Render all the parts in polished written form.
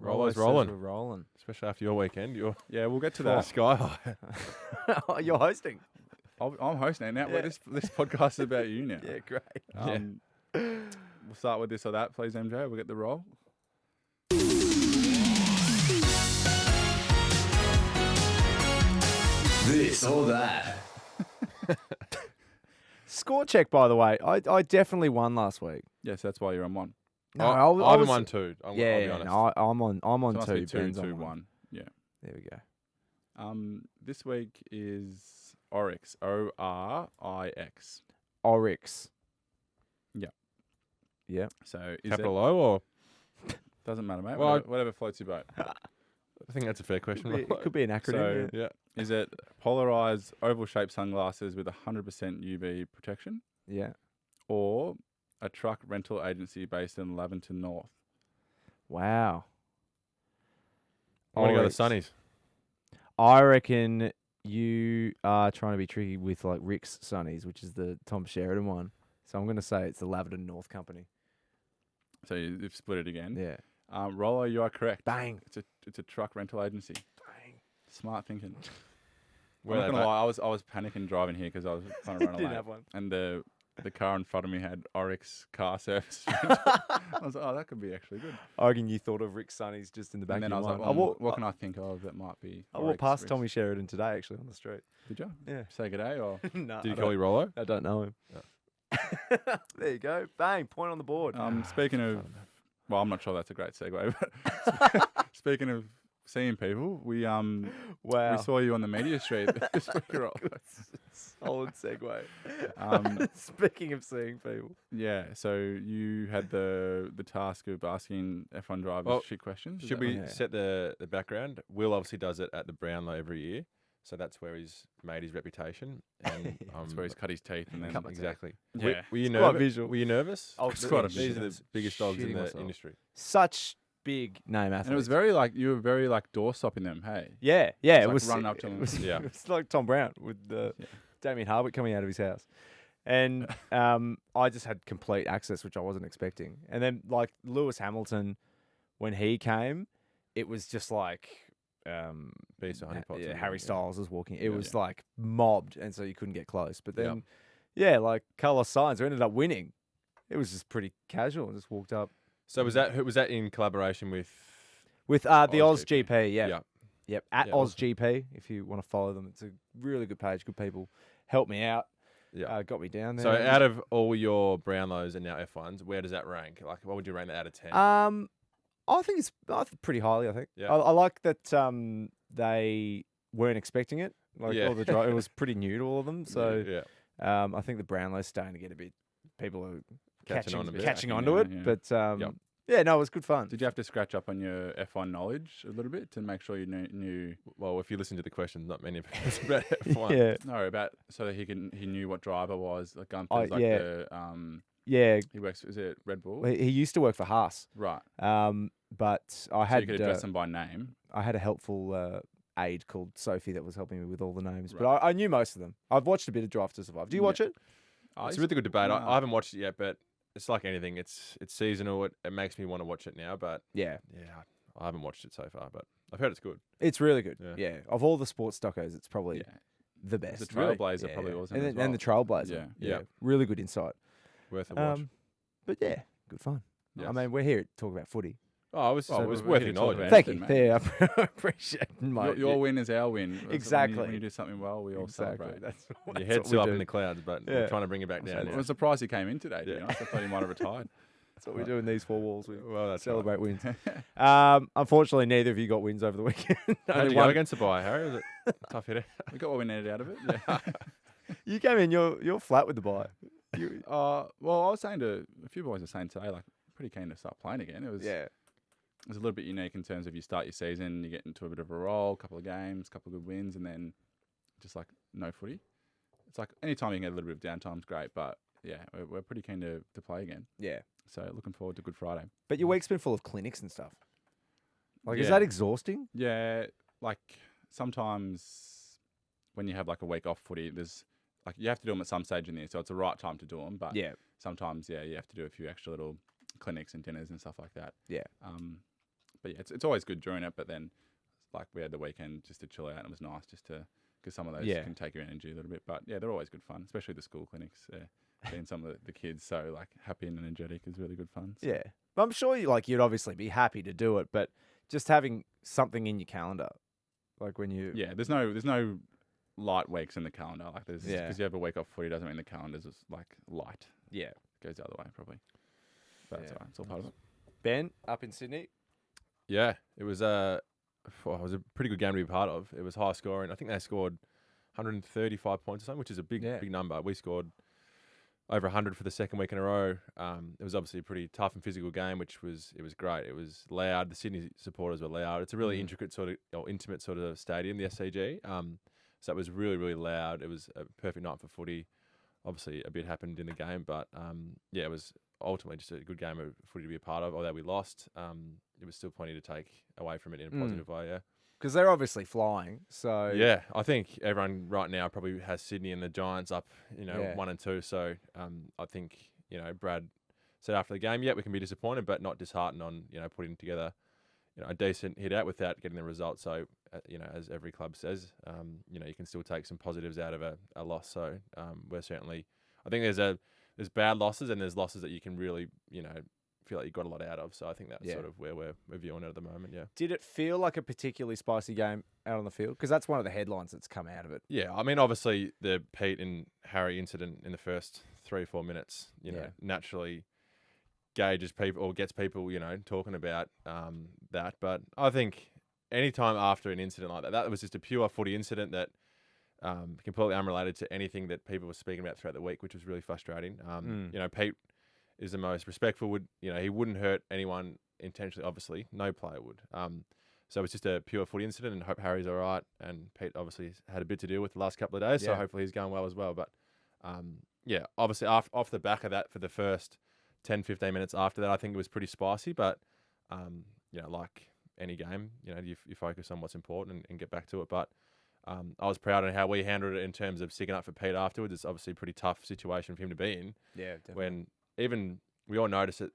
Rollo's says rolling. We're rolling. Especially after your weekend. You're We'll get to flying that. sky high. Oh, you're hosting. I'm hosting it now. Yeah. This podcast is about you now. Yeah, great. We'll start with this or that, please, MJ. We'll get the roll. This or that. Score check, by the way. I definitely won last week. Yes, that's why you're on one. No, I was- haven't won two. I'll Yeah, be honest. no, I'm on So it must two. be 2, Ben's 2, on 1. Yeah. There we go. This week is Oryx. Orix. Oryx. Yeah. Yeah. So is Capital O or? Doesn't matter, mate. Well, whatever floats your boat. I think that's a fair question. It could be an acronym. So- yeah. yeah. Is it polarized oval-shaped sunglasses with 100% UV protection, Yeah. or a truck rental agency based in Laverton North? Wow. I want to go to Oryx. Sunnies. I reckon you are trying to be tricky with like Rick's Sunnies, which is the Tom Sheridan one. So I'm going to say it's the Laverton North Company. So you've split it again. Yeah. Rollo, you are correct. Bang. It's a truck rental agency. Bang. Smart thinking. Where I'm not they gonna lie, I was panicking driving here because I was trying to run Didn't late, have one. and the car in front of me had Oryx car service. I was like, oh, that could be actually good. I reckon you thought of Rick's Sunnies just in the back And then of I your was like, mind. well, what can I think of that might be? I walked Oryx past Rick's? Tommy Sheridan today, actually, on the street. Did you? Yeah. Say good day or? No, Did you call you Rollo? I don't know him. There you go. Bang. Point on the board. Speaking of, well, I'm not sure that's a great segue, but speaking of seeing people, we Wow. saw you on the media street this week. Rollo. Solid segue. Um, Speaking of seeing people. yeah, so you had the task of asking F1 drivers Well, shit questions. Is Should that we right? set the background? Will obviously does it at the Brownlow every year. So that's where he's made his reputation. And That's where he's cut his teeth and then Cut my teeth. exactly. Yeah. Were you Quite nervous? visual. Were you nervous? Oh, It's quite a These bit. are the biggest dogs in Shitting the myself. industry. Such big name athletes. And it was very like you were very like door stopping them. Hey, Yeah. It's It like was running up to him. It was, Yeah. it was like Tom Brown with Damien Hardwick coming out of his house. And I just had complete access, which I wasn't expecting. And then like Lewis Hamilton, when he came, it was just like Beast of honeypots. yeah, and Harry everything, Styles was walking. It Yeah. was like mobbed, and so you couldn't get close. But Yep. then, yeah, like Carlos Sainz, who ended up winning, it was just pretty casual. Just walked up So was that in collaboration with? with the Oz GP. GP. Yeah, Yeah. yep, at Yeah, Oz GP. If you want to follow them, it's a really good page. Good people helped me out. Yeah. Got me down there. So out of all your Brownlows and now F1s, where does that rank? Like, what would you rank that out of 10? I think it's pretty highly. I think. Yeah. I like that they weren't expecting it. Like Yeah. all the it was pretty new to all of them. So yeah. I think the Brownlow's starting to get a bit. People are Catching on a bit. catching Yeah, onto it. yeah. But Yep. yeah, no, it was good fun. Did you have to scratch up on your F1 knowledge a little bit to make sure you knew Well, if you listen to the questions, not many of it's about F1. Yeah, no about so that he knew what driver was like Gunther's Oh, like yeah. the yeah. he works is it Red Bull He used to work for Haas. right But I so had you could address them by name I had a helpful aide called Sophie that was helping me with all the names. Right. But I knew most of them. I've watched a bit of Drive to Survive. Do you watch it? It's a really good debate. No. I haven't watched it yet, but it's like anything. It's seasonal. It makes me want to watch it now, but Yeah, yeah, I haven't watched it so far, but I've heard it's good. it's really good. Yeah. Yeah, of all the sports doccos, it's probably yeah the best. the Trailblazer probably Yeah. wasn't and, as then, and the well. Trailblazer. Yeah. yeah, Yeah. really good insight. Worth a watch. But yeah, good fun. I Yes. mean, we're here to talk about footy. Oh, it was Well, worth we're here to talk acknowledging. about Thank you. anything, mate. Yeah, I appreciate my your win is our win. That's when Exactly. you do something well we all celebrate. That's Your head's what still we up do. in the clouds, but Yeah. we're trying to bring it back down. I now. was surprised he came in today. To be Yeah. honest. I thought he might have retired. That's what we do in these four walls. We Well, that's celebrate wins. Unfortunately, neither of you got wins over the weekend. How'd Only you go one. against the bye, Harry? Was it tough hitter? We got what we needed out of it. Yeah. You came in. You're flat with the bye. Well, I was saying to a few boys were saying today, like, pretty keen to start playing again. It was Yeah. It was a little bit unique in terms of you start your season, you get into a bit of a roll, a couple of games, a couple of good wins, and then just like no footy. It's like anytime you can get a little bit of downtime is great, but yeah, we're pretty keen to play again. Yeah. So looking forward to Good Friday. But your week's been full of clinics and stuff. Like, is Yeah. that exhausting? Yeah, like sometimes when you have like a week off footy, there's like you have to do them at some stage in there, so it's the right time to do them. But Yeah. sometimes, yeah, you have to do a few extra little clinics and dinners and stuff like that. Yeah. But yeah, it's always good during it. But then, like we had the weekend just to chill out. And it was nice just to because some of those can take your energy a little bit. But yeah, they're always good fun, especially the school clinics. Seeing some of the kids so like happy and energetic is really good fun. So. Yeah, but I'm sure you'd obviously be happy to do it, but just having something in your calendar, like when you there's no light weeks in the calendar. Like there's because you have a week off footy doesn't mean the calendar's like light. Yeah, it goes the other way probably. But that's all right. It's all part of it. Ben up in Sydney. Yeah, it was a pretty good game to be part of. It was high scoring. I think they scored 135 points or something, which is a big number. We scored over 100 for the second week in a row. It was obviously a pretty tough and physical game, it was great. It was loud. The Sydney supporters were loud. It's a really intricate intimate sort of stadium, the SCG. So it was really, really loud. It was a perfect night for footy. Obviously, a bit happened in the game, but it was ultimately just a good game of footy to be a part of. Although we lost, it was still plenty to take away from it in a positive way. Yeah. Because they're obviously flying, so yeah, I think everyone right now probably has Sydney and the Giants up, 1 and 2. So I think Brad said after the game, we can be disappointed, but not disheartened on putting together a decent hit out without getting the result. So as every club says, you can still take some positives out of a loss. So we're certainly, I think there's bad losses and there's losses that you can really feel like you got a lot out of. So I think that's sort of where we're viewing it at the moment. Yeah. Did it feel like a particularly spicy game out on the field? Because that's one of the headlines that's come out of it. Yeah, I mean, obviously the Pete and Harry incident in the first 3-4 minutes, naturally gauges people or gets people, talking about that. But I think any time after an incident like that was just a pure footy incident that completely unrelated to anything that people were speaking about throughout the week, which was really frustrating. Pete is the most respectful. He wouldn't hurt anyone intentionally. Obviously, no player would. So it's just a pure footy incident, and hope Harry's all right. And Pete obviously had a bit to deal with the last couple of days, so hopefully he's going well as well. But obviously off the back of that, for the first 10-15 minutes after that, I think it was pretty spicy. But like any game, you focus on what's important and get back to it. But I was proud of how we handled it in terms of sticking up for Pete afterwards. It's obviously a pretty tough situation for him to be in. Yeah, definitely. When even we all noticed it,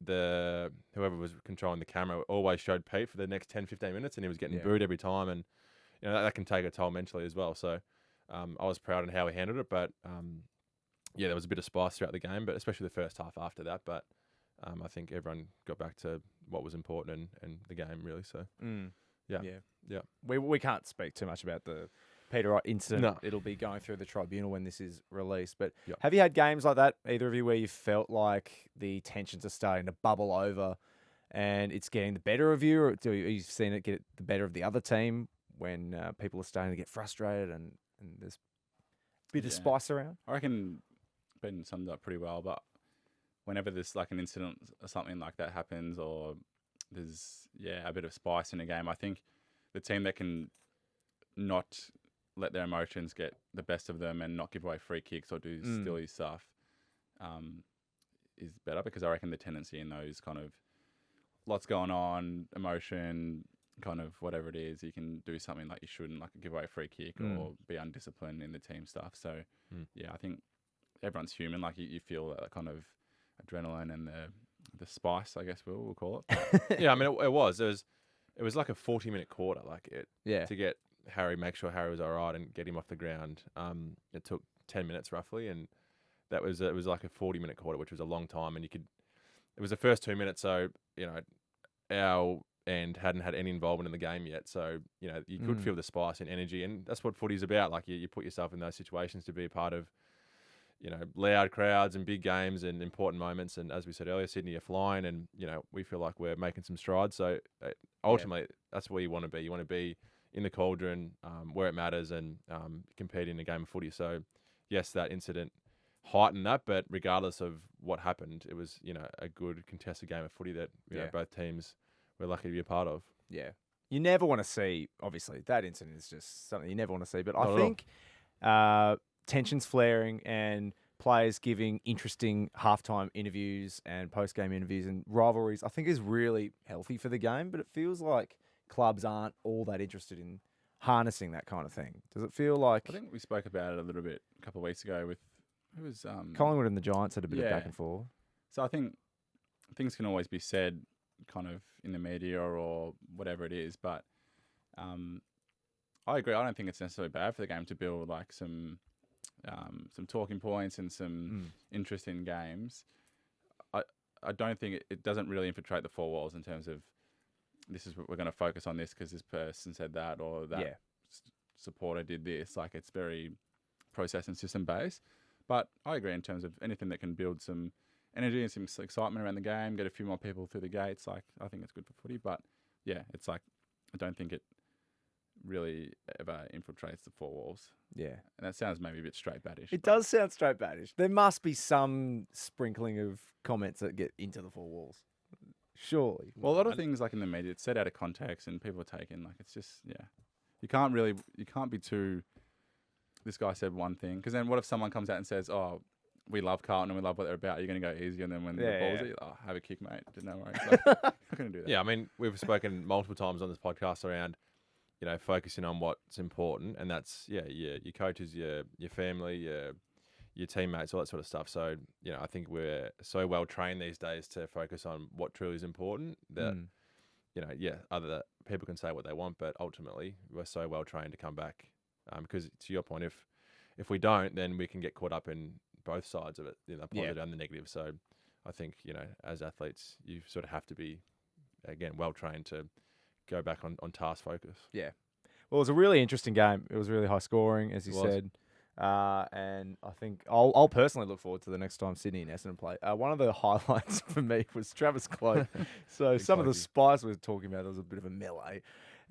whoever was controlling the camera always showed Pete for the next 10-15 minutes, and he was getting booed every time, and that can take a toll mentally as well. So I was proud of how he handled it, but there was a bit of spice throughout the game, but especially the first half after that. But I think everyone got back to what was important and the game really. So yeah. We can't speak too much about the Peter Wright incident. No. It'll be going through the tribunal when this is released. But have you had games like that, either of you, where you felt like the tensions are starting to bubble over and it's getting the better of you? Or have you seen it get the better of the other team when people are starting to get frustrated and there's a bit of spice around? I reckon Ben summed up pretty well, but whenever there's like an incident or something like that happens, or there's a bit of spice in a game, I think the team that can not let their emotions get the best of them and not give away free kicks or do silly stuff is better, because I reckon the tendency in those kind of lots going on, emotion, kind of whatever it is, you can do something like you shouldn't, like give away a free kick or be undisciplined in the team stuff. So I think everyone's human. Like you feel that kind of adrenaline and the spice, I guess we'll call it. Yeah, I mean it was like a 40-minute quarter, to get make sure Harry was all right and get him off the ground. It took 10 minutes roughly, and it was like a 40-minute quarter, which was a long time. And it was the first 2 minutes, so our end hadn't had any involvement in the game yet, so you could feel the spice and energy, and that's what footy's about. Like you put yourself in those situations to be a part of loud crowds and big games and important moments. And as we said earlier, Sydney are flying, and we feel like we're making some strides. So ultimately, that's where you want to be. You want to be in the cauldron, where it matters, and compete in a game of footy. So yes, that incident heightened that, but regardless of what happened, it was a good contested game of footy that both teams were lucky to be a part of. Yeah, you never want to see. Obviously, that incident is just something you never want to see. But Not I at think tensions flaring and players giving interesting halftime interviews and post-game interviews and rivalries, I think is really healthy for the game. But it feels like clubs aren't all that interested in harnessing that kind of thing. Does it feel like... I think we spoke about it a little bit a couple of weeks ago with... Who was... Collingwood and the Giants had a bit of back and forth. So I think things can always be said kind of in the media or whatever it is. But I agree. I don't think it's necessarily bad for the game to build like some talking points and some interest in games. I don't think it doesn't really infiltrate the four walls in terms of this is what we're going to focus on this because this person said that or that supporter did this. Like it's very process and system based. But I agree in terms of anything that can build some energy and some excitement around the game, get a few more people through the gates. Like I think it's good for footy. But yeah, it's like I don't think it really ever infiltrates the four walls. Yeah. And that sounds maybe a bit straight baddish. It does sound straight baddish. There must be some sprinkling of comments that get into the four walls. Surely. Well, a lot of things like in the media, it's set out of context and people are taking like, it's just, you can't be too, this guy said one thing. Because then what if someone comes out and says, oh, we love Carlton and we love what they're about. You're going to go easy. And then when the ball's at you, oh, have a kick, mate. No worries. Like, I'm not going to do that. Yeah, I mean, we've spoken multiple times on this podcast around, you know, focusing on what's important. And that's, your coaches, your family, your teammates, all that sort of stuff. So, you know, I think we're so well trained these days to focus on what truly is important that, you know, other than people can say what they want, but ultimately we're so well trained to come back. Because to your point, if we don't, then we can get caught up in both sides of it, you know, the positive and the negative. So I think, you know, as athletes, you sort of have to be, again, well trained to go back on task focus. Yeah. Well, it was a really interesting game. It was really high scoring, as you said. And I think I'll personally look forward to the next time Sydney and Essendon play. One of the highlights for me was Travis Cloke. So some of the spies we were talking about, there was a bit of a melee.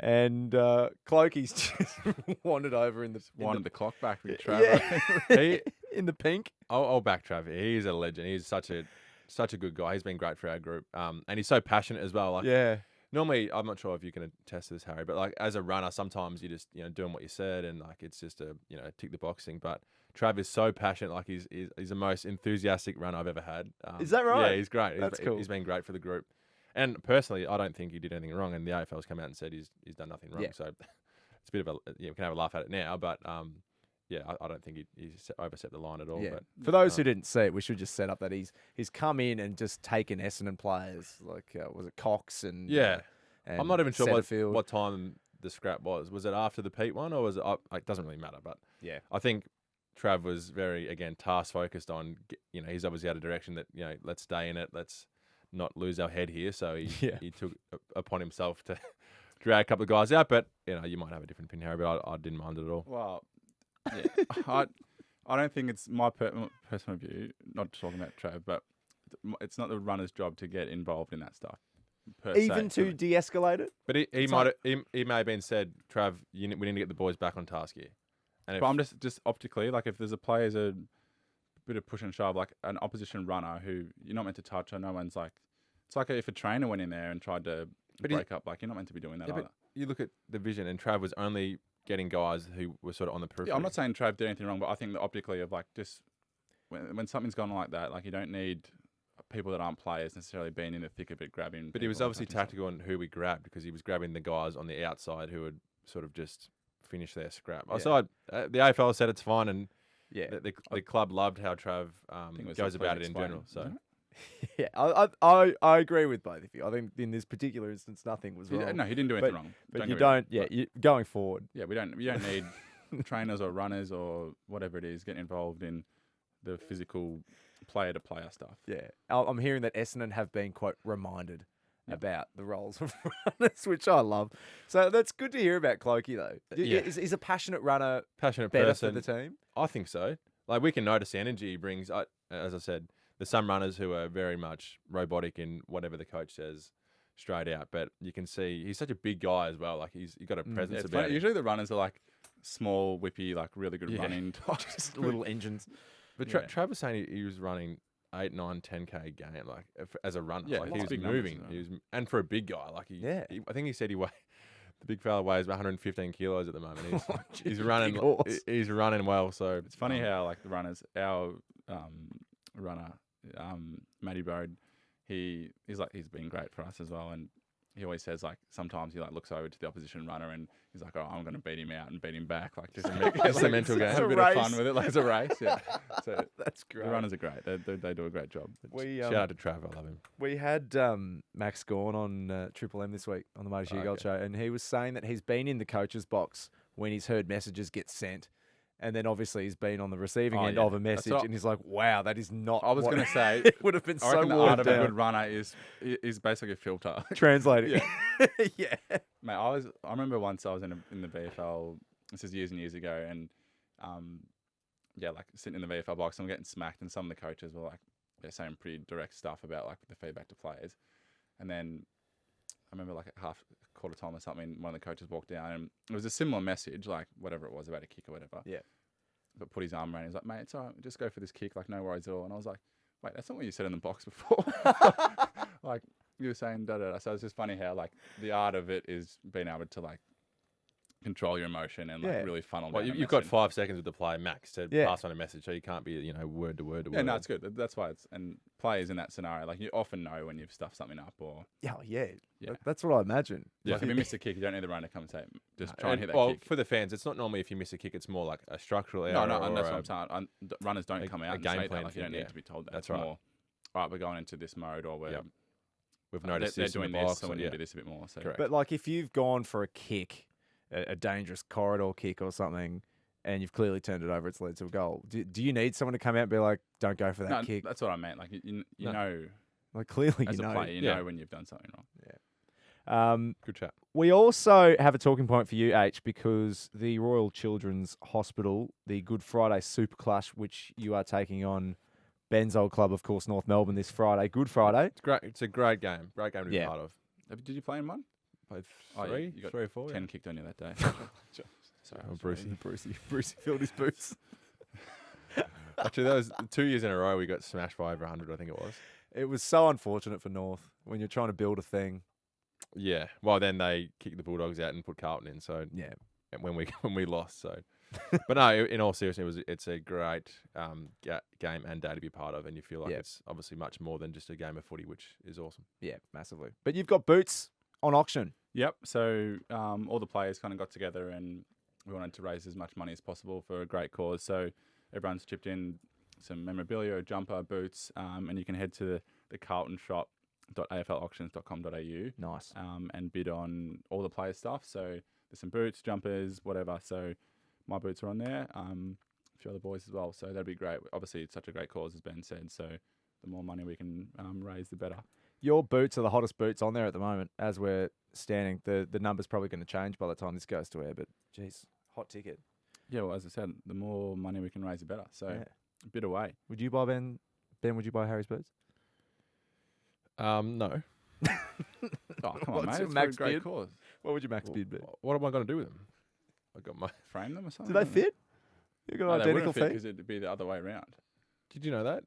And Clokey's just wandered over wanted the clock back with Travis. In the pink. I'll back Travis. He's a legend. He's such a good guy. He's been great for our group. And he's so passionate as well. Like, normally, I'm not sure if you can attest to this, Harry, but like as a runner, sometimes you just, you know, doing what you said and like it's just a, you know, tick the box thing. But Trav is so passionate. Like he's the most enthusiastic runner I've ever had. Is that right? Yeah, he's great. That's cool. He's been great for the group. And personally, I don't think he did anything wrong. And the AFL's come out and said he's done nothing wrong. So it's a bit of a, we can have a laugh at it now, but I don't think he's overstepped the line at all. Yeah. But, for those who didn't see it, we should just set up that he's come in and just taken Essendon players like was it Cox and and I'm not even sure Setterfield. what time the scrap was. Was it after the Pete one or was it? It doesn't really matter. But I think Trav was very, again, task focused on, you know, he's obviously had a direction that, you know, let's stay in it. Let's not lose our head here. So he took upon himself to drag a couple of guys out. But, you know, you might have a different opinion, Harry, but I didn't mind it at all. Well, I don't think it's my personal view, not talking about Trav, but it's not the runner's job to get involved in that stuff. Even to de-escalate it? But he may have been said, Trav, we need to get the boys back on task here. And but I'm just optically, like if there's a player's a bit of push and shove, like an opposition runner who you're not meant to touch, or no one's like, it's like if a trainer went in there and tried to break up, like you're not meant to be doing that either. But you look at the vision, and Trav was only getting guys who were sort of on the periphery. Yeah, I'm not saying Trav did anything wrong, but I think that optically of like just when something's gone like that, like you don't need people that aren't players necessarily being in the thick of it grabbing. But he was obviously tactical on who we grabbed because he was grabbing the guys on the outside who would sort of just finish their scrap. Yeah. So the AFL said it's fine, and the club loved how Trav goes about it in general. So yeah, I agree with both of you. I think in this particular instance, nothing was wrong. No, he didn't do anything wrong. But you don't. Going forward. Yeah, we don't need trainers or runners or whatever it is getting involved in the physical player-to-player stuff. Yeah, I'm hearing that Essendon have been quite reminded about the roles of runners, which I love. So that's good to hear about Clokey, though. Yeah. Is a passionate runner better person for the team? I think so. Like we can notice the energy he brings. As I said, there's some runners who are very much robotic in whatever the coach says straight out, but you can see he's such a big guy as well. Like he's got a presence about him. Usually the runners are like small, whippy, like really good running. Just little engines. But Trav was saying he was running 8, 9, 10K game, like as a runner. Yeah, like he was moving. And for a big guy, like I think he said the big fella weighs about 115 kilos at the moment. He's running. He's running well. So it's funny how like the runners, our runner, Matty Bode, he's been great for us as well. And he always says like sometimes he like looks over to the opposition runner and he's like, oh, I'm going to beat him out and beat him back. Like just It's a mental game. Have a bit of fun with it. Like it's a race. Yeah. So That's great. the runners are great. They do a great job. Shout out to Trav. I love him. We had Max Gawn on Triple M this week on the Motor Shoe Gold Show, and he was saying that he's been in the coach's box when he's heard messages get sent. And then obviously he's been on the receiving end of a message, and he's like, "Wow, that is not." I was going to say it would have been I so reckon the watered art of a down. good runner is basically a filter. Translating. Yeah. Yeah. Mate, I remember once I was in the VFL. This is years and years ago, and like sitting in the VFL box, and I'm getting smacked, and some of the coaches were like, they're saying pretty direct stuff about like the feedback to players, and then I remember like at quarter time or something, one of the coaches walked down, and it was a similar message, like whatever it was about a kick or whatever. Yeah. But put his arm around. He's like, mate, it's all right. Just go for this kick. Like no worries at all. And I was like, wait, that's not what you said in the box before. Like you were saying, da da da. So it's just funny how like the art of it is being able to like control your emotion and like really funnel. Well, down a you've got message. 5 seconds with the player max to pass on a message, so you can't be word to word to word. Yeah, no, it's good. That's why it's and players in that scenario, like you often know when you've stuffed something up or Yeah. Yeah. That's what I imagine. like if you miss a kick, you don't need the runner to come and say, just try and hit that well, kick. for the fans, it's not normally if you miss a kick; it's more like a structural error. No, and or that's what I'm saying. Runners don't come out and game say that. plan Like you don't thing, need to be told that. That's It's right. more, all right, we're going into this mode, or We've noticed they're this in doing the this, box, so we need yeah. to do this a bit more. So Correct. But like if you've gone for a kick, a dangerous corridor kick or something, and you've clearly turned it over, it's led to a goal. Do you need someone to come out and be like, don't go for that no, kick? that's what I meant. Like you No. know, Like clearly as you a know. player, you know when you've done something wrong. Good chat. We also have a talking point for you, H, because the Royal Children's Hospital, the Good Friday Super Clash, which you are taking on Ben's old club, of course, North Melbourne this Friday. Good Friday. It's great. It's a great game. Great game to be Yeah. part of. Did you play in one? Played Oh, yeah, three, you got 3 or 4. 10 kicked on you that day. Sorry, Oh, Brucey. Brucey filled his boots. Actually, that was 2 years in a row we got smashed by over 100. I think it was. It was so unfortunate for North when you're trying to build a thing. Yeah. Well, then they kicked the Bulldogs out and put Carlton in. So Yeah. when we lost. So, but no, in all seriousness, it's a great game and day to be part of, and you feel like it's obviously much more than just a game of footy, which is awesome. Yeah, massively. But you've got boots on auction. Yep. So all the players kind of got together and we wanted to raise as much money as possible for a great cause. So everyone's chipped in some memorabilia, a jumper, boots, and you can head to the Carlton shop.aflauctions.com.au Nice. and bid on all the player stuff. So there's some boots, jumpers, whatever. So my boots are on there. A few other boys as well. So that'd be great. Obviously, it's such a great cause, as Ben said. So the more money we can raise, the better. Your boots are the hottest boots on there at the moment as we're standing. The number's probably going to change by the time this goes to air, but geez, hot ticket. Yeah, well, as I said, the more money we can raise, the better. So a bit away. Would you buy Ben, would you buy Harry's boots? No. Oh, come on, What's mate. your It's max for a great bid? cause. What would your max bid be? What am I going to do with them? I got my. Frame them or Do something? they fit? You got identical feet? Because it'd be the other way around. Did you know that?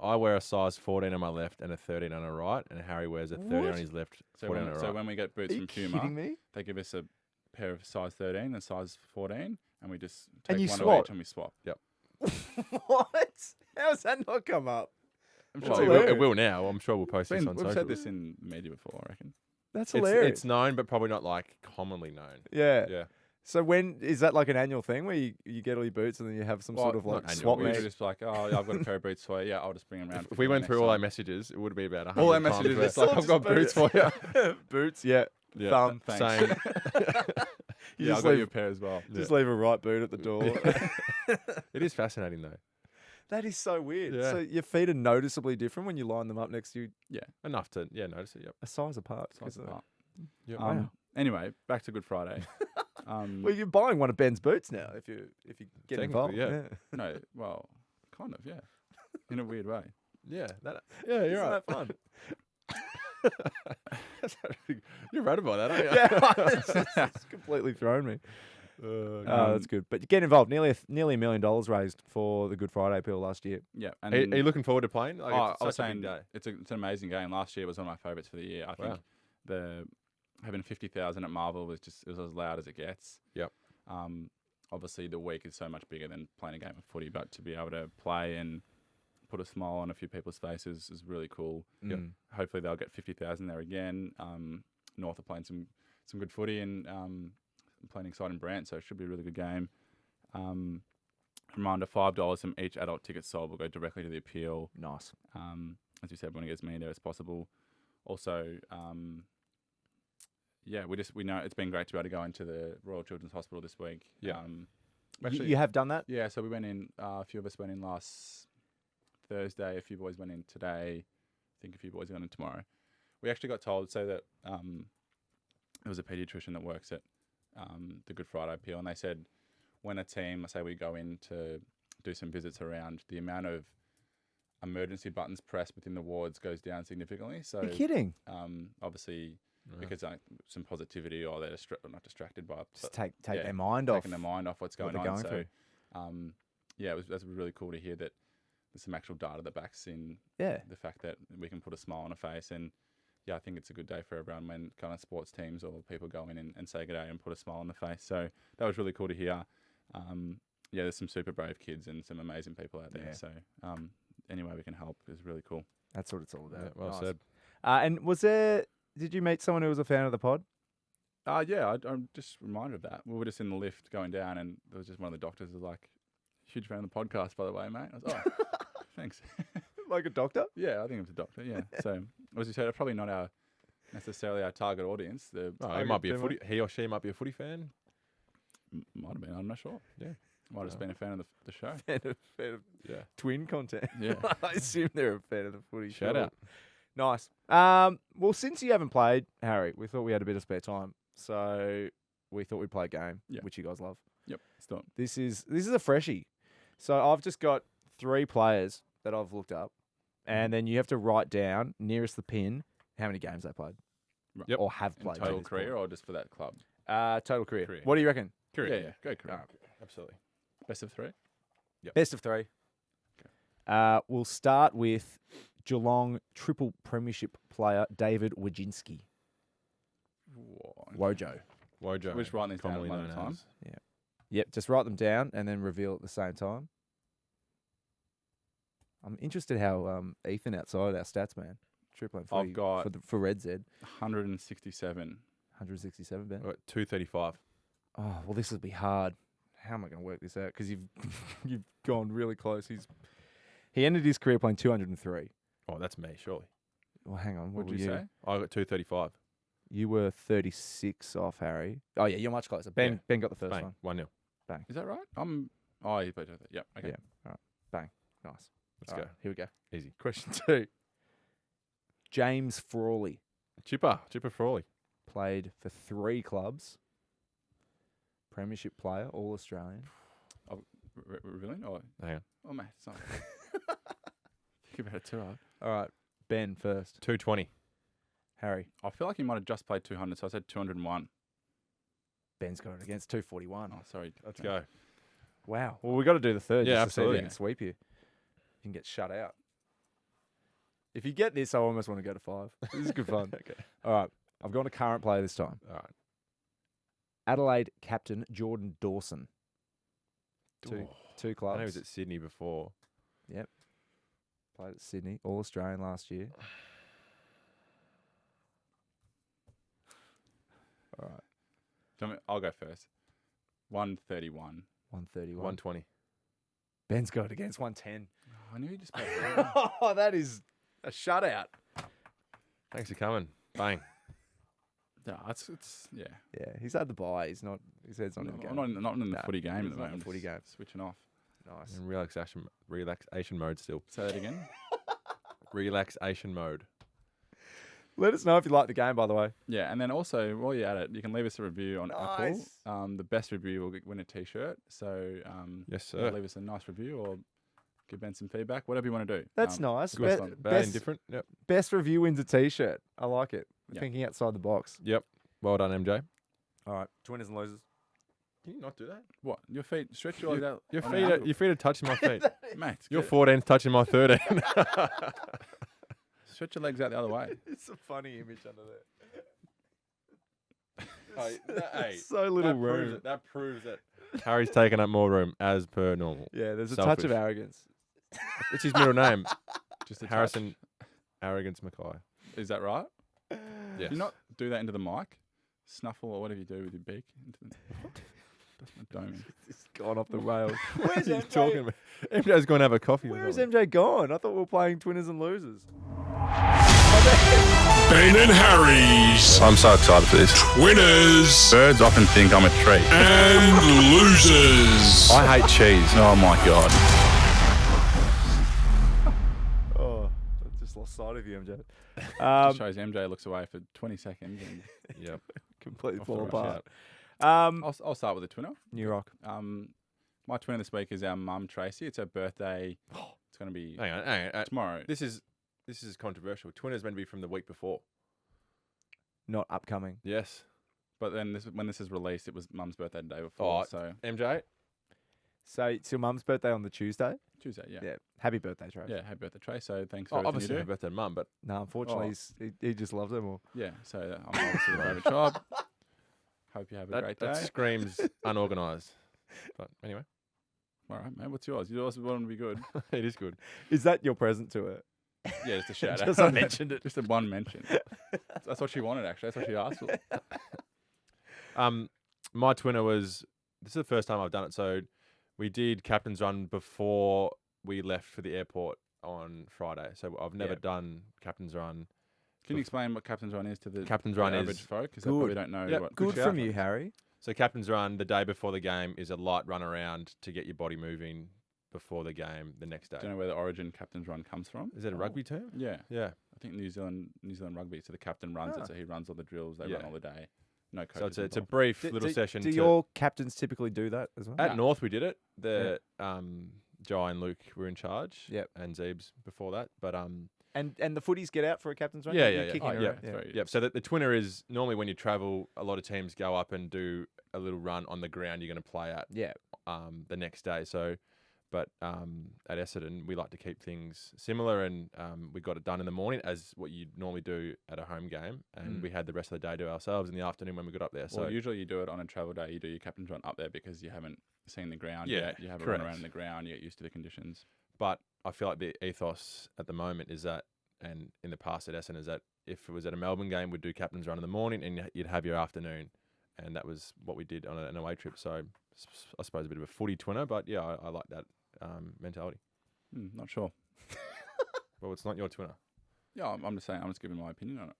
I wear a size 14 on my left and a 13 on my right, and Harry wears a 30 What? on his left, So 14 on the right. when we get boots Are you from kidding Puma, me? they give us a pair of size 13 and size 14, and we just And take you one swap? of each and we swap. What? How's that not come up? I'm Well, sure hilarious. it will now. I'm sure we'll post this on we've social. said this in the media before, I reckon. That's It's hilarious. known, but probably not like commonly known. Yeah. Yeah. So when is that like an annual thing where you get all your boots and then you have some sort of like not annual, swap We we were meet? just like, oh, yeah, I've got a pair of boots for you. Yeah, I'll just bring them around. If we went through all our messages, it would be about 100 all our times messages, worth. it's like, I've got boots for you. Boots, yeah. Yeah. Thumb. Thanks. Same. You Yeah, just I've got leave, you a pair as well. just leave a right boot at the door. It is fascinating though. That is so weird. Yeah. So your feet are noticeably different when you line them up next to you, Enough to notice it. Yep. a size apart. Size apart. Yep. Wow. Anyway, back to Good Friday. Well, you're buying one of Ben's boots now if you get involved. Technically, yeah. No, well, kind of, yeah. In a weird way. Yeah. Yeah, Isn't you're right. that fun? You're right about that, aren't you? Yeah, it's completely thrown me. That's good. But you get involved. Nearly $1 million raised for the Good Friday appeal last year. Yeah. Are you looking forward to playing? Like, I it's was such a saying big day. it's an amazing game. Last year was one of my favourites for the year. I think having 50,000 at Marvel was as loud as it gets. Yep. Obviously, the week is so much bigger than playing a game of footy, but to be able to play and put a smile on a few people's faces is really cool. Yep. Hopefully, they'll get 50,000 there again. North are playing some good footy and playing exciting brand, so it should be a really good game. Reminder, $5 from each adult ticket sold will go directly to the appeal. Nice. As you said, we want to get as many there as possible. Also, we know it's been great to be able to go into the Royal Children's Hospital this week. Yeah. Actually, you have done that? Yeah, so we went in, a few of us went in last Thursday, a few boys went in today, I think a few boys are going in tomorrow. We actually got told, so that there was a paediatrician that works at the Good Friday appeal, and they said when a team, say we go in to do some visits around, the amount of emergency buttons pressed within the wards goes down significantly. So You're kidding. Obviously, because some positivity or they're not distracted by it. Just take their mind off. Taking their mind off what's going what on. they're going through. That's really cool to hear that there's some actual data that backs in the fact that we can put a smile on a face. And I think it's a good day for everyone when kind of sports teams or people go in and say good day and put a smile on the face. So that was really cool to hear. There's some super brave kids and some amazing people out there. Yeah. So any way we can help is really cool. That's what it's all about. Yeah, well said. And did you meet someone who was a fan of the pod? I'm just reminded of that. We were just in the lift going down, and there was just one of the doctors who was like, huge fan of the podcast, by the way, mate. I was like, oh, thanks. Like a doctor? Yeah, I think it was a doctor, yeah. So, as you said, probably not necessarily our target audience. He or she might be a footy fan. Might have been, I'm not sure. Yeah. Might have just been a fan of the show. Fan of twin content. Yeah. I assume they're a fan of the footy. Shout out. Nice. Well, since you haven't played, Harry, we thought we had a bit of spare time. So we thought we'd play a game, which you guys love. Yep. Stop. This is a freshie. So I've just got 3 players that I've looked up, and then you have to write down nearest the pin how many games they played. Yep. Or have played. In total career or just for that club? Total career. What do you reckon? Career. Yeah. Go career. Absolutely. Best of 3? Yep. Best of 3. Okay. We'll start with Geelong triple premiership player David Wojcinski. Wojo. We're just writing these down at one time. Yeah. Yep, just write them down and then reveal at the same time. I'm interested how Ethan outside our stats man. Triple and I've got for Red Z. 167. 167, Ben. 235. Oh, well, this will be hard. How am I going to work this out? Because you've gone really close. He ended his career playing 203. Oh, that's me, surely. Well, hang on. What did you say? I got 235. You were 36 off, Harry. Oh, yeah, you're much closer. Ben got the first one. 1-0. Bang. Is that right? You played with it. Yep. Okay. Yeah. All right. Bang. Nice. Let's go. Here we go. Easy. Question 2. James Frawley. Chipper Frawley. Played for 3 clubs. Premiership player, all Australian. Really? Oh, hang on. Oh, mate. It's not. Think about it too hard. All right. Ben first. 220. Harry. I feel like he might have just played 200, so I said 201. Ben's got it against 241. Oh, sorry. Let's go. Wow. Well, we've got to do the third Yeah, just to see if absolutely. we can sweep you. You can get shut out. If you get this, I almost want to go to 5. This is good fun. Okay. All right. I've gone a current player this time. All right. Adelaide captain Jordan Dawson. Two clubs. I know he was at Sydney before. Yep. Played at Sydney. All Australian last year. All right. I'll go first. 131. 131. 120. Ben's got it against 110. I knew you just played. Oh, that is a shutout. Thanks for coming. Bang. No, it's yeah. Yeah, he's had the bye. His head's not in the game. Not in the footy game at the Not in moment. the footy game. Switching off. Nice. In relaxation mode still. Say that again. Relaxation mode. Let us know if you like the game, by the way. Yeah, and then also while you're at it, you can leave us a review on Nice. Apple. The best review will win a T-shirt. So Yes, sir. leave us a nice review or give Ben some feedback. Whatever you want to do. That's nice. Good fun. Bad and different. Yep. Best review wins a T-shirt. I like it. Yeah. Thinking outside the box. Yep. Well done, MJ. All right. Winners and losers. Can you not do that? What? Your feet? Stretch your legs out. Your on feet the angle. are touching my feet. Mate. Your 14's touching my 13. Stretch your legs out the other way. It's a funny image under there. Hey, So little room. That proves that Harry's taken up more room as per normal. Yeah, there's a Selfish. touch of arrogance. It's his middle name. Just a Harrison Arrogance Mackay. touch. Is that right? Yes. You're not do that into the mic, snuffle or whatever you do with your beak into the. That's my dome. It's gone off the rails. Where's He's MJ? talking about. MJ's going to have a coffee. Where or is something. MJ gone? I thought we were playing Twinners and Losers. Ben and Harry's I'm so excited for this. Winners Birds often think I'm a tree. and Losers. I hate cheese. Oh my god. Oh, I just lost sight of you, MJ. Just shows MJ looks away for 20 seconds. And Yep. Completely Off fall the rush apart. I'll start with a twinner. New Rock. My twinner this week is our mum Tracy. It's her birthday. It's going to be Hang on. tomorrow. This is controversial. Twinner's meant to be from the week before. Not upcoming. Yes. But then when this is released, it was mum's birthday the day before. Oh, So MJ. So it's your mum's birthday on the Tuesday? Tuesday, yeah. Yeah. Happy birthday, Trace. Yeah, happy birthday, Trey. So thanks for Oh, everything obviously you happy do. birthday, Mum. But No, unfortunately, he just loves them all. Yeah, so I'm obviously the favourite child. Hope you have a great day. that screams unorganised. But anyway, All right, mate. What's yours? Yours want to be good. it is good. Is that your present to her? Yeah, just a shout Just out. I mentioned it. Just a one mention. That's what she wanted, actually. That's what she asked for. My twinner was. This is the first time I've done it. So we did captain's run before we left for the airport on Friday. So I've never Yeah. done captain's run. Can you explain what captain's run is to the Captain's run average is folk? Because they probably good. don't know Yep, what. Good shout from out. you, Harry. So captain's run the day before the game is a light run around to get your body moving before the game the next day. Do you know where the origin captain's run comes from? Is that a rugby term? Yeah, Yeah. I think New Zealand rugby. So the captain runs it, so he runs all the drills. They Yeah. run all the day. No coaches. So it's a involved. brief Do- little do- session. Do to, your captains typically do that as well? at No. North we did it. The Jai and Luke were in charge. Yep. And Zeebs before that. But And the footies get out for a captain's run? Yeah, You're yeah, yeah. kicking Oh, it yeah, around? it's very- Yep. So the twinner is normally when you travel, a lot of teams go up and do a little run on the ground you're going to play at Yeah. the next day. So, but at Essendon, we like to keep things similar, and we got it done in the morning as what you normally do at a home game, and we had the rest of the day to ourselves in the afternoon when we got up there. So Well, usually you do it on a travel day. You do your captain's run up there because you haven't seen the ground Yeah, yet. You have a correct. run around the ground. You get used to the conditions. But I feel like the ethos at the moment is that, and in the past at Essendon, is that if it was at a Melbourne game, we'd do captain's run in the morning and you'd have your afternoon. And that was what we did on an away trip. So I suppose a bit of a footy twinner, but yeah, I like that mentality. Not sure. Well, it's not your twinner. Yeah, I'm just saying. I'm just giving my opinion on it.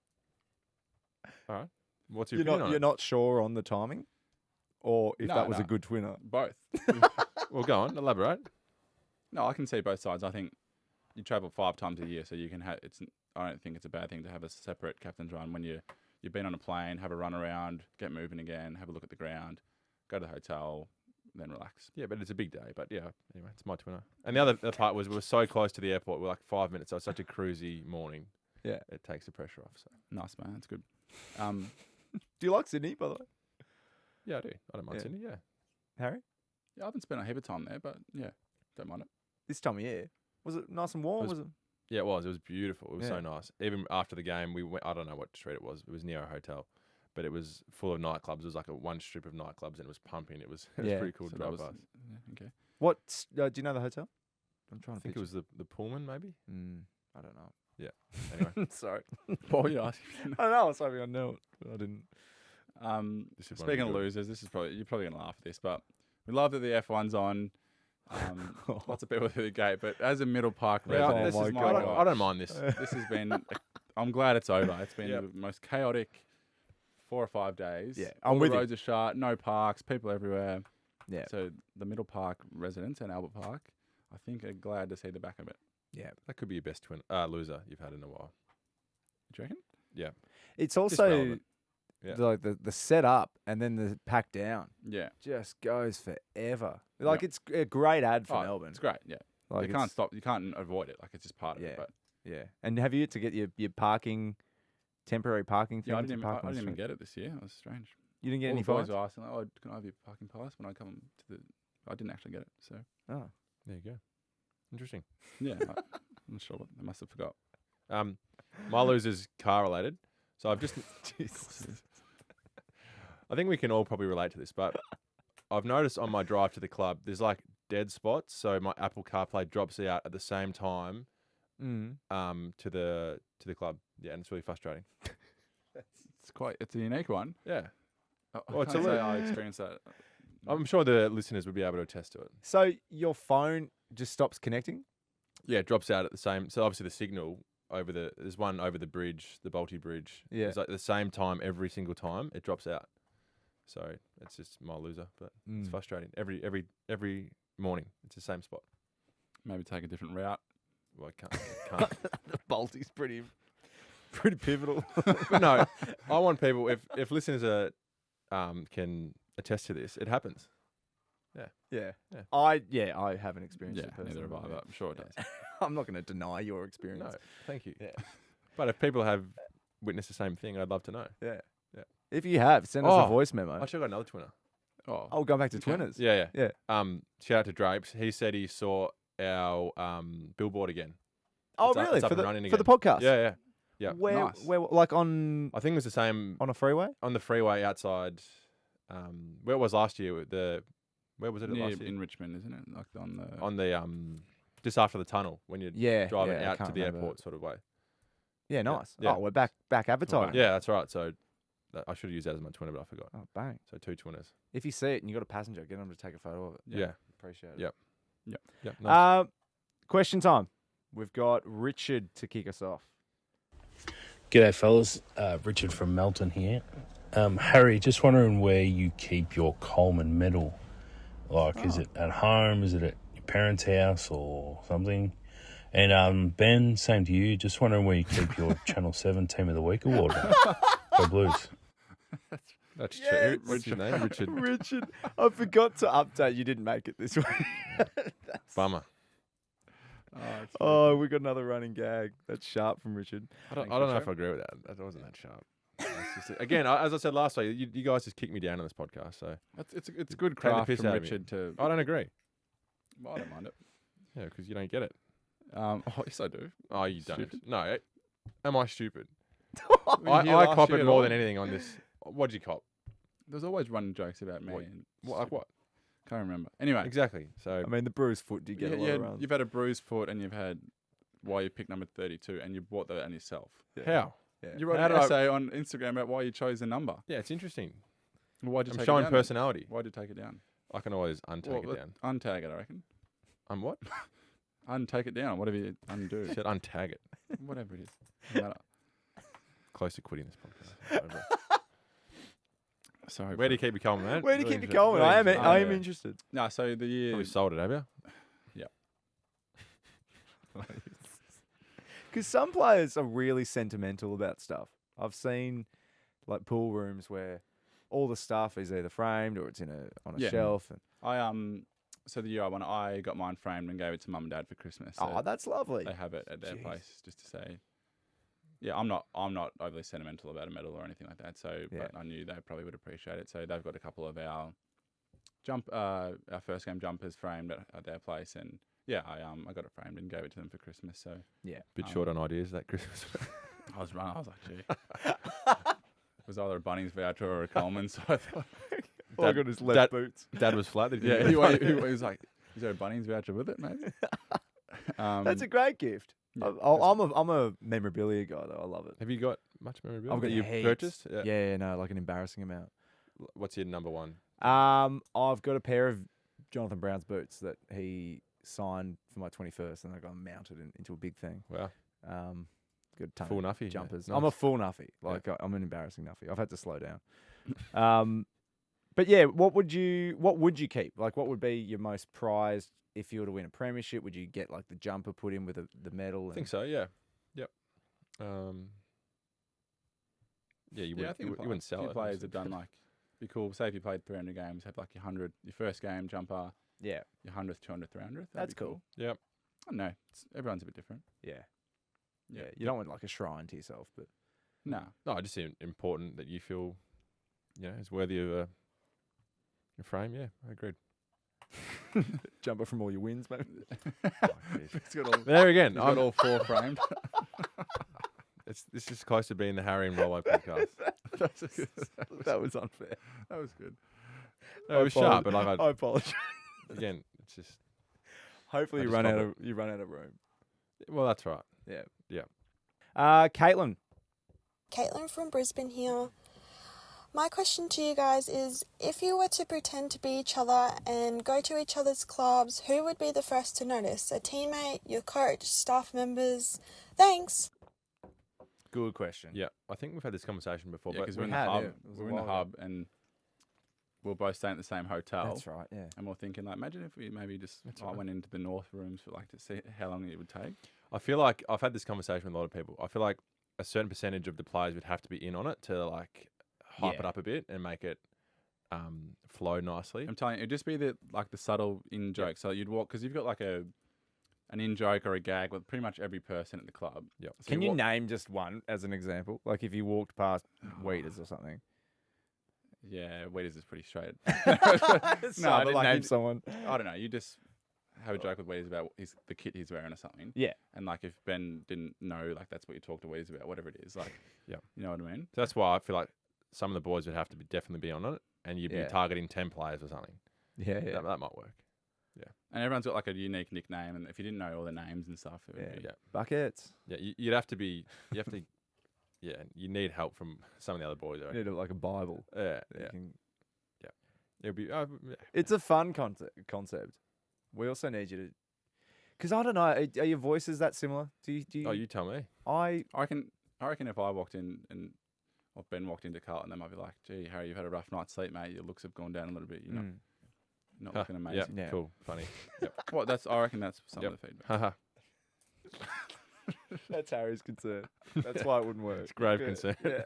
All right. What's your You're opinion not, on you're it? not sure on the timing? Or if No, that was a no. good twinner? Both. Well, go on, elaborate. No, I can see both sides. I think you travel 5 times a year, so you can have. I don't think it's a bad thing to have a separate captain's run when you've been on a plane, have a run around, get moving again, have a look at the ground, go to the hotel, then relax. Yeah, but it's a big day. But yeah, anyway, it's my twinner. And the other part was we were so close to the airport. We were like 5 minutes. So it was such a cruisy morning. Yeah. It takes the pressure off. So Nice, man. That's good. Do you like Sydney, by the way? yeah, I do. I don't mind Yeah. Sydney. Yeah. Harry? Yeah, I haven't spent a heap of time there, but yeah, don't mind it. This time of year. Was it nice and warm? It was- Was it? Yeah, it was. It was beautiful. It was so Yeah. nice. Even after the game, we went. I don't know what street it was. It was near a hotel, but it was full of nightclubs. It was like one strip of nightclubs, and it was pumping. It was Yeah. pretty cool to So that drive was past. yeah, okay. What? Do you know the hotel? I'm trying I to think it was the Pullman, maybe. I don't know. Anyway, Sorry. What were you asking? I don't know. I was hoping I knew it, but I didn't. This is one Speaking of of the good- losers, this is probably you're probably gonna laugh at this, but we love that the F1's on. Lots of people through the gate, but as a Middle Park Yeah, resident, this my is God. I don't, I don't mind this. this has been. I'm glad it's over. It's been Yep. the most chaotic 4 or 5 days. Yeah, all I'm the with you. roads are shut, no parks, people everywhere. Yeah. So the Middle Park residents and Albert Park, I think, are glad to see the back of it. Yeah. That could be your best loser you've had in a while. Do you reckon? Yeah. It's also relevant. Yeah. the setup and then the pack down Yeah. just goes forever. Like it's a great ad for Melbourne. It's great. Yeah. Like you can't stop. You can't avoid it. Like it's just part of it. Yeah. But Yeah. And have you yet to get your parking, temporary parking thing? yeah, I to didn't park on the even street? get it this year. It was strange. You didn't get All any the boys fines? were asking, "Oh, can I have your parking pass when I come to the?" I didn't actually get it. So Oh. There you go. Interesting. yeah, I'm not sure what I must have forgot. My loser's car related. So I've just. I think we can all probably relate to this, but I've noticed on my drive to the club, there's like dead spots. So my Apple CarPlay drops out at the same time to the club. Yeah, and it's really frustrating. It's a unique one. Yeah. Well, it's it's a li- I experienced that. I'm sure the listeners would be able to attest to it. So your phone just stops connecting? Yeah, it drops out at the same. So obviously the signal there's one over the bridge, the Balti Bridge. Yeah. It's like the same time every single time it drops out. So it's just my loser, but it's frustrating. Every morning, it's the same spot. Maybe take a different route. Well, I can't. The Balti's pretty pivotal. But no, I want people. If listeners can attest to this, it happens. Yeah. Yeah. I haven't experienced Yeah, it personally. neither have I, but I'm sure it does. I'm not going to deny your experience. No, thank you. Yeah. But if people have witnessed the same thing, I'd love to know. Yeah. Yeah. If you have, send us a Oh, voice memo. I should have got another twinner. Oh, going back to Okay. Twinners. Yeah. Yeah. Shout out to Drapes. He said he saw our billboard again. Oh, It's up- really? it's up For and the running for the again. podcast? Yeah. Yeah. Where, Nice. like on I think it was the same a freeway? on the freeway outside. Where it was last year. Where was it last year? In Richmond, isn't it? Like on the. On the just after the tunnel when you're Yeah. driving yeah, I out to can't the remember. airport sort of way. Yeah, nice. Yeah. Oh, we're back advertising. Yeah, that's right. So I should have used that as my twinner, but I forgot. Oh, bang. So 2 twinners. If you see it and you got a passenger, get them to take a photo of it. Yeah. Appreciate it. Yep. Yeah. Nice. Question time. We've got Richard to kick us off. G'day, fellas. Richard from Melton here. Harry, just wondering where you keep your Coleman medal. Like, is it at home? Is it at your parents' house or something? And Ben, same to you. Just wondering where you keep your Channel 7 Team of the Week award. Go Blues. That's Yes. true. What's your name? Richard. Richard, I forgot to update. You didn't make it this week. Bummer. Oh, we got another running gag. That's sharp from Richard. I don't know if I agree with that. That wasn't that sharp. It's just, again, as I said last week, you guys just kicked me down on this podcast. So It's good the craft piss from out of me. Richard to. I don't agree. Well, I don't mind it. Yeah, because you don't get it. Oh, yes, I do. Oh, you don't. Stupid. No. Am I stupid? Were you here I last cop year it at more all? than anything on this. What'd you cop? There's always running jokes about me. What- and What? Can't remember. Anyway, Exactly. So I mean, the bruised foot did get a lot of runs. you've had a bruised foot and you've had why you picked number 32 and you bought that on yourself. how? Yeah. You wrote How an did I- essay on Instagram about why you chose the number. Yeah, it's interesting. Well, why'd you I'm take showing it down? then? personality. Why'd you take it down? I can always untake it down. Untag it, I reckon. What? Untake it down. Whatever you undo. Said untag it. Whatever it is. Doesn't matter. Close to quitting this podcast. Over. Sorry. Where do you keep your Coleman, man? Where do you Really keep it interested- going? really I am interested. yeah. interested. No, so the year. Probably sold it, have you? Because some players are really sentimental about stuff. I've seen like pool rooms where all the stuff is either framed or it's on a Yeah. shelf. And, So the year I won, I got mine framed and gave it to mum and dad for Christmas. So oh, that's lovely. they have it at their Jeez. place just to say. Yeah, I'm not overly sentimental about a medal or anything like that. So, Yeah. but I knew they probably would appreciate it. So they've got a couple of our our first game jumpers framed at their place, and yeah, I got it framed and gave it to them for Christmas. So Bit short on ideas that Christmas. I was like, gee, it was either a Bunnings voucher or a Coleman. So I thought, All I got is left boots. Dad was flat. Did you yeah, get he it? was like, is there a Bunnings voucher with it, maybe? That's a great gift. yeah, I'm a memorabilia guy though. I love it. Have you got much memorabilia? I've got that you heaps. purchased? Yeah, no, like an embarrassing amount. What's your number one? I've got a pair of Jonathan Brown's boots that he signed for my 21st, and I got mounted into a big thing. Wow. Good ton Full of nuffy. jumpers. Yeah. I'm a Nice. full nuffy. Like I'm an embarrassing nuffy. I've had to slow down. But yeah, what would you keep? Like, what would be your most prized if you were to win a premiership? Would you get like the jumper put in with the medal? I think so. Yeah. Yep. Yeah, you Yeah, I wouldn't. think You wouldn't a sell few it. players have done like, be cool. Say if you played 300 games, have like your 100, your first game jumper, Yeah, your 100th, 200th, 300th. that's cool. Yep. I don't know. Everyone's a bit different. Yeah, Yeah. You don't want like a shrine to yourself, but No. No, just important that you feel, is worthy of a frame. Yeah, I agreed. jumper from all your wins, mate. He's got all, There again. he's got all four framed. This is close to being the Harry and Rollo podcast. That was unfair. That was good. No, it was sharp, but like I apologize. again, it's just. Hopefully I you just run stop out of room. Well, that's right. Yeah. Yeah. Caitlin, Caitlin from Brisbane here. My question to you guys is, if you were to pretend to be each other and go to each other's clubs, who would be the first to notice? A teammate, your coach, staff members? Thanks. Good question. Yeah, I think we've had this conversation before, Yeah, but because we're we in the had, hub. yeah. It was a We're in the while ago. hub, and we're both staying at the same hotel. That's right, yeah. And we're thinking, like, imagine if we maybe just went into the north rooms for like to see how long it would take. I feel like I've had this conversation with a lot of people. I feel like a certain percentage of the players would have to be in on it to like hype it up a bit and make it flow nicely. I'm telling you, it'd just be the subtle in joke. So you'd walk because you've got like an in joke or a gag with pretty much every person at the club. Yep. So Can you name just one as an example? Like if you walked past Weeders or something. Yeah, Weeders is pretty straight. No, I didn't like, name someone. I don't know. You just have a joke with Weeders about the kit he's wearing or something. Yeah. And like if Ben didn't know, like that's what you talk to Weeders about, whatever it is. Like, yeah, you know what I mean? So that's why I feel like some of the boys would have to definitely be on it, and you'd be targeting 10 players or something. Yeah, yeah. That might work. Yeah. And everyone's got like a unique nickname, and if you didn't know all the names and stuff, it would be, Buckets. Yeah, you'd have to be. You have to. Yeah, you need help from some of the other boys. I reckon. Need like a Bible. Yeah, You yeah. can- It'll be. It's a fun concept. We also need you to, because I don't know, are your voices that similar? Do you? Oh, you tell me. I I reckon if I walked in or Ben walked into Carlton, they might be like, "Gee, Harry, you've had a rough night's sleep, mate. Your looks have gone down a little bit. You're not looking amazing." Yeah, cool, funny. Yep. Well, I reckon that's some of the feedback. Haha. That's Harry's concern. That's why it wouldn't work. It's grave concern. Yeah.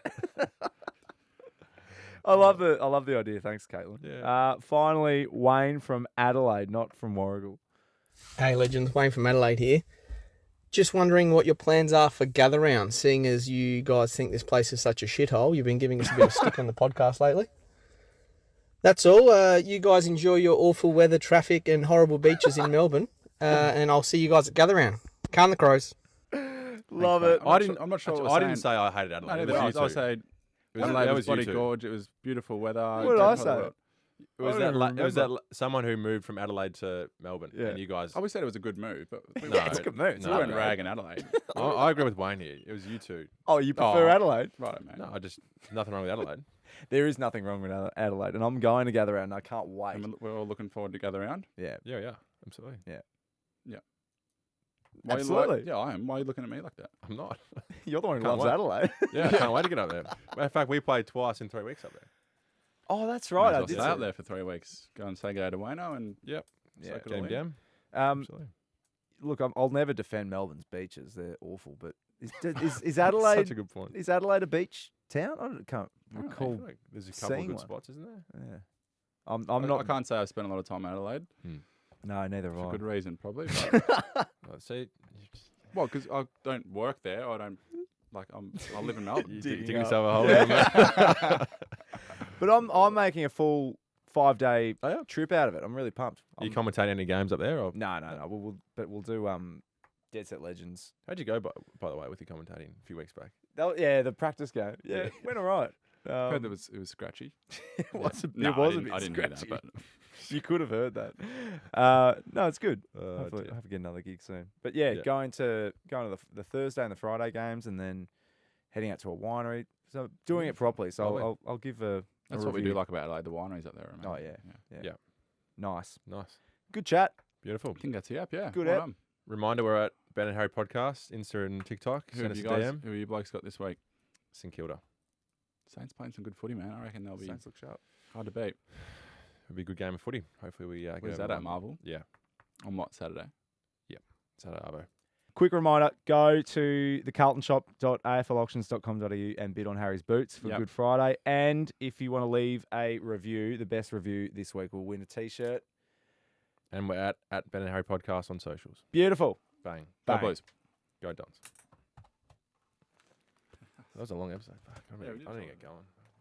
I love the idea. Thanks, Caitlin. Yeah. Finally, Wayne from Adelaide, not from Warragul. Hey legends, Wayne from Adelaide here. Just wondering what your plans are for Gather Round, seeing as you guys think this place is such a shithole. You've been giving us a bit of stick on the podcast lately. That's all. You guys enjoy your awful weather, traffic and horrible beaches in Melbourne. And I'll see you guys at Gather Round. Calm the crows. Love it. I'm not sure. Actually, what I we're didn't say I hated No, Adelaide. neither It did was I. you I two. said It was- Adelaide that was was you bloody two. gorge. It was beautiful weather. What did I say? It was I that. don't It was that remember. someone who moved from Adelaide to Melbourne, Yeah. and you guys. I always said it was a good move, but we No, it's a good move. we no, weren't no. ragging Adelaide. I agree with Wayne here. It was you two. Oh, you prefer Oh. Adelaide? Right, mate. No, nothing wrong with Adelaide. There is nothing wrong with Adelaide, and I'm going to Gather Round. And I can't wait. And we're all looking forward to Gather Round. Yeah, Yeah, absolutely. Why are you Absolutely. yeah, I am. Why are you looking at me like that? I'm not. you're the one who Can't loves wait. Adelaide. Yeah, I can't wait to get up there. Matter of fact, we played twice in 3 weeks up there. Oh, that's right. I Might as did well stay up see there for 3 weeks. Go and say good day to Wayno and Yep. Yeah, soak it Get all him in. down. that. Absolutely. Look, I'll never defend Melbourne's beaches. They're awful. But is Adelaide Such a good point. is Adelaide a beach town? I can't I don't know, I recall. feel like there's a couple of seeing good one. spots, isn't there? Yeah, I'm I not. can't say I've spent a lot of time in Adelaide No, neither for have I. good reason, probably. But, See, well, because I don't work there. I don't I live in Melbourne. you Digging dig up. yourself a hole. there, mate. But I'm making a full 5-day Oh, yeah? trip out of it. I'm really pumped. You commentate any games up there? Or No. We'll do Dead Set Legends. how'd you go, by the way, with your commentating a few weeks back? Yeah, the practice game. Yeah, went all right. I heard it was scratchy. it was a, No, it was I a bit didn't hear scratchy. that, but You could have heard that. No, it's good. Hopefully, dear. I have to get another gig soon. But yeah, Yeah. going to the Thursday and the Friday games, and then heading out to a winery. So doing it properly. So Lovely. I'll give a that's a what we do review. like about Adelaide. The wineries up there. Are Oh amazing. yeah. Yeah. Nice. Nice. Good chat. Beautiful. I think that's the app. Yeah. Good well app. done. Reminder, we're at Ben and Harry Podcast, Insta and TikTok. Who Send have us you a guys? DM. Who have you blokes got this week? St Kilda. Saints playing some good footy, man. I reckon they'll be Saints look sharp. hard to beat. It'll be a good game of footy. Hopefully we get Where's over that at, one. Marvel? Yeah. On what, Saturday? Saturday, Arvo. Quick reminder, go to thecarltonshop.aflauctions.com.au and bid on Harry's boots for Yep. Good Friday. And if you want to leave a review, the best review this week will win a T-shirt. And we're at Ben and Harry Podcast on socials. Beautiful. Bang. Go Bang. Blues. Go Dons. That was a long episode. Fuck, I Yeah, we need did to talk. get going.